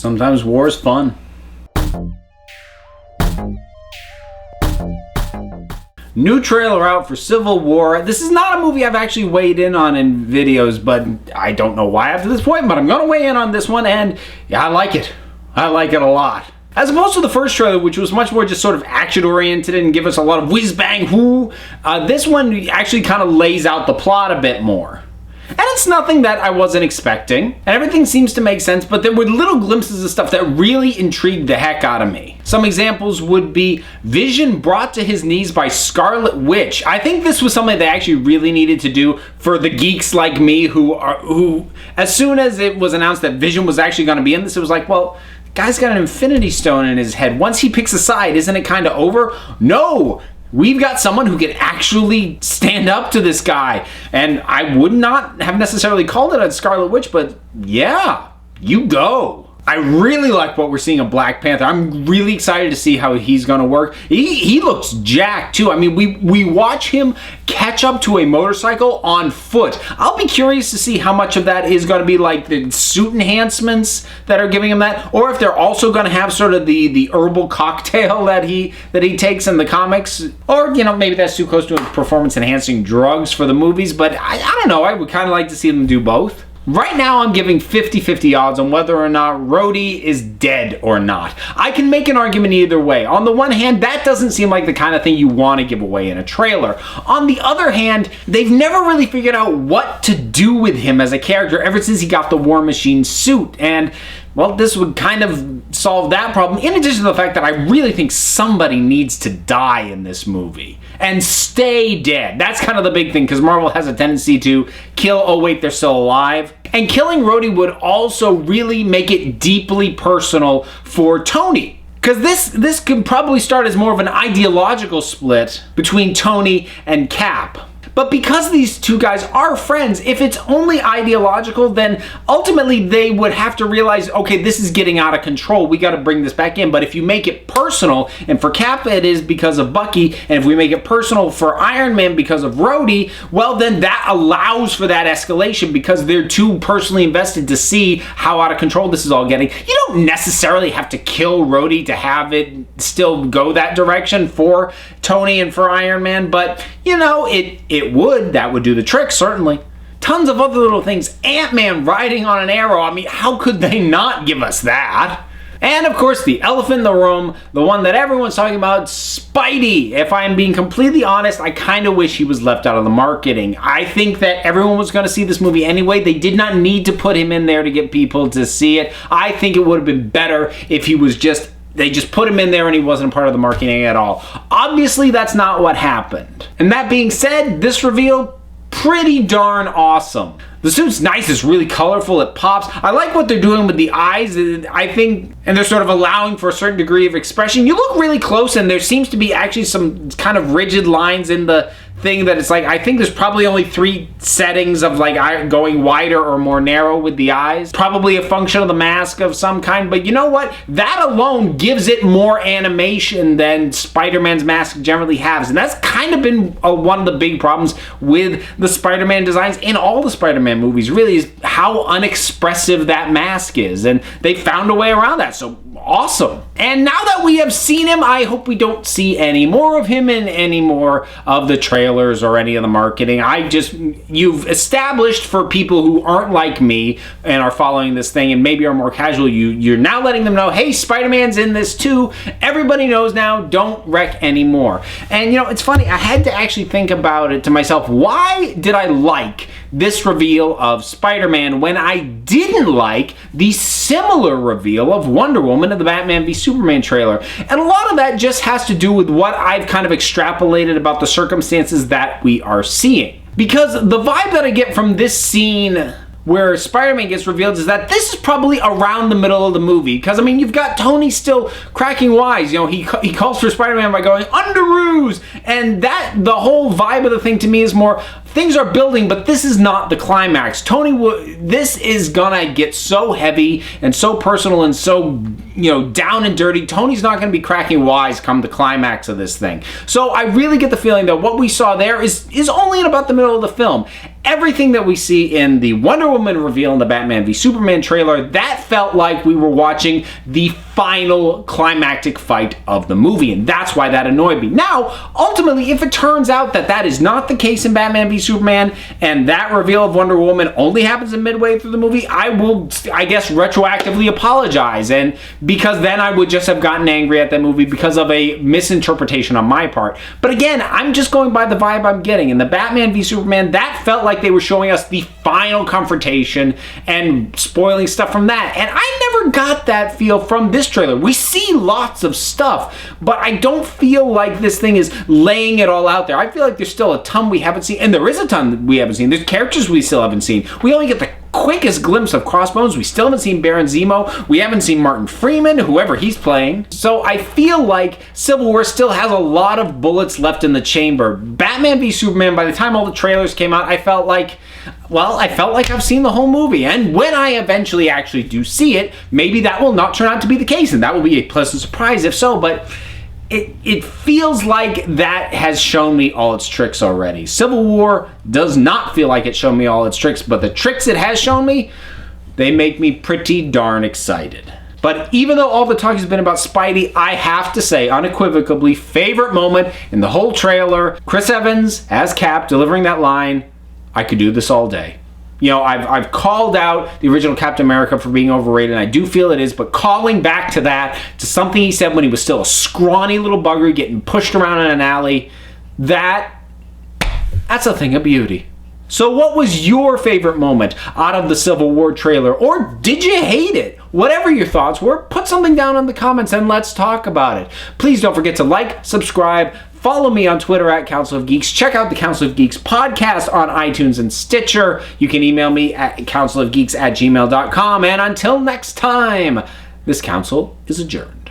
Sometimes war is fun. New trailer out for Civil War. This is not a movie I've actually weighed in on in videos, but I don't know why up to this point, but I'm going to weigh in on this one, and yeah, I like it. I like it a lot. As opposed to the first trailer, which was much more just sort of action-oriented and give us a lot of whiz-bang-whoo, this one actually kind of lays out the plot a bit more. And it's nothing that I wasn't expecting, and everything seems to make sense, but there were little glimpses of stuff that really intrigued the heck out of me. Some examples would be Vision brought to his knees by Scarlet Witch. I think this was something they actually really needed to do for the geeks like me who as soon as it was announced that Vision was actually going to be in this, it was like, well, guy's got an Infinity Stone in his head. Once he picks a side, isn't it kind of over? No! We've got someone who can actually stand up to this guy. And I would not have necessarily called it a Scarlet Witch, but yeah, you go. I really like what we're seeing of Black Panther. I'm really excited to see how he's going to work. He looks jacked too. I mean, we watch him catch up to a motorcycle on foot. I'll be curious to see how much of that is going to be like the suit enhancements that are giving him that, or if they're also going to have sort of the herbal cocktail that he takes in the comics, or you know, maybe that's too close to performance enhancing drugs for the movies. But I don't know. I would kind of like to see them do both. Right now, I'm giving 50-50 odds on whether or not Rhodey is dead or not. I can make an argument either way. On the one hand, that doesn't seem like the kind of thing you want to give away in a trailer. On the other hand, they've never really figured out what to do with him as a character ever since he got the War Machine suit. And, well, this would kind of solve that problem, in addition to the fact that I really think somebody needs to die in this movie. And stay dead. That's kind of the big thing, because Marvel has a tendency to kill, oh wait, they're still alive. And killing Rhodey would also really make it deeply personal for Tony. Because this could probably start as more of an ideological split between Tony and Cap. But because these two guys are friends, if it's only ideological, then ultimately they would have to realize, okay, this is getting out of control. We got to bring this back in. But if you make it personal, and for Cap it is because of Bucky, and if we make it personal for Iron Man because of Rhodey, well, then that allows for that escalation because they're too personally invested to see how out of control this is all getting. You don't necessarily have to kill Rhodey to have it still go that direction for Tony and for Iron Man, but, you know, that would do the trick, certainly. Tons of other little things. Ant-Man riding on an arrow. I mean, how could they not give us that? And of course, the elephant in the room, the one that everyone's talking about, Spidey. If I'm being completely honest, I kind of wish he was left out of the marketing. I think that everyone was going to see this movie anyway. They did not need to put him in there to get people to see it. I think it would have been better if he was they just put him in there and he wasn't a part of the marketing at all. Obviously, that's not what happened. And that being said, this reveal, pretty darn awesome. The suit's nice, it's really colorful, it pops. I like what they're doing with the eyes, I think, and they're sort of allowing for a certain degree of expression. You look really close and there seems to be actually some kind of rigid lines in the thing that it's like, I think there's probably only 3 settings of like going wider or more narrow with the eyes. Probably a function of the mask of some kind, but you know what? That alone gives it more animation than Spider-Man's mask generally has, and that's kind of been one of the big problems with the Spider-Man designs in all the Spider-Man movies, really, is how unexpressive that mask is, and they found a way around that, so awesome. And now that we have seen him, I hope we don't see any more of him in any more of the trailers or any of the marketing. You've established for people who aren't like me and are following this thing and maybe are more casual, you're now letting them know, hey, Spider-Man's in this too. Everybody knows now, don't wreck anymore. And you know, it's funny, I had to actually think about it to myself, why did I like this reveal of Spider-Man when I didn't like the similar reveal of Wonder Woman in the Batman v Superman trailer? And a lot of that just has to do with what I've kind of extrapolated about the circumstances that we are seeing. Because the vibe that I get from this scene where Spider-Man gets revealed is that this is probably around the middle of the movie. Because, I mean, you've got Tony still cracking wise. You know, he calls for Spider-Man by going, Underoos! And that, the whole vibe of the thing to me is more things are building, but this is not the climax. This is gonna get so heavy and so personal and so, down and dirty. Tony's not gonna be cracking wise come the climax of this thing. So I really get the feeling that what we saw there is only in about the middle of the film. Everything that we see in the Wonder Woman reveal in the Batman v Superman trailer, that felt like we were watching the final climactic fight of the movie, and that's why that annoyed me. Now, ultimately, if it turns out that that is not the case in Batman v Superman, and that reveal of Wonder Woman only happens in midway through the movie, I will, I guess, retroactively apologize, and because then I would just have gotten angry at that movie because of a misinterpretation on my part. But again, I'm just going by the vibe I'm getting. In the Batman v Superman, that felt like they were showing us the final confrontation and spoiling stuff from that. And I never got that feel from this trailer. We see lots of stuff, but I don't feel like this thing is laying it all out there. I feel like there's still a ton we haven't seen, and there is a ton we haven't seen. There's characters we still haven't seen. We only get the quickest glimpse of Crossbones. We still haven't seen Baron Zemo. We haven't seen Martin Freeman, whoever he's playing. So I feel like Civil War still has a lot of bullets left in the chamber. Batman v Superman, by the time all the trailers came out, I felt like I've seen the whole movie. And when I eventually actually do see it, maybe that will not turn out to be the case, and that will be a pleasant surprise if so, but it feels like that has shown me all its tricks already. Civil War does not feel like it's shown me all its tricks, but the tricks it has shown me, they make me pretty darn excited. But even though all the talk has been about Spidey, I have to say, unequivocally, favorite moment in the whole trailer, Chris Evans as Cap delivering that line, "I could do this all day." I've called out the original Captain America for being overrated, and I do feel it is, but calling back to that, to something he said when he was still a scrawny little bugger getting pushed around in an alley, that's a thing of beauty. So what was your favorite moment out of the Civil War trailer? Or did you hate it? Whatever your thoughts were, put something down in the comments and let's talk about it. Please don't forget to like, subscribe, follow me on Twitter at Council of Geeks. Check out the Council of Geeks podcast on iTunes and Stitcher. You can email me at councilofgeeks@gmail.com. And until next time, this council is adjourned.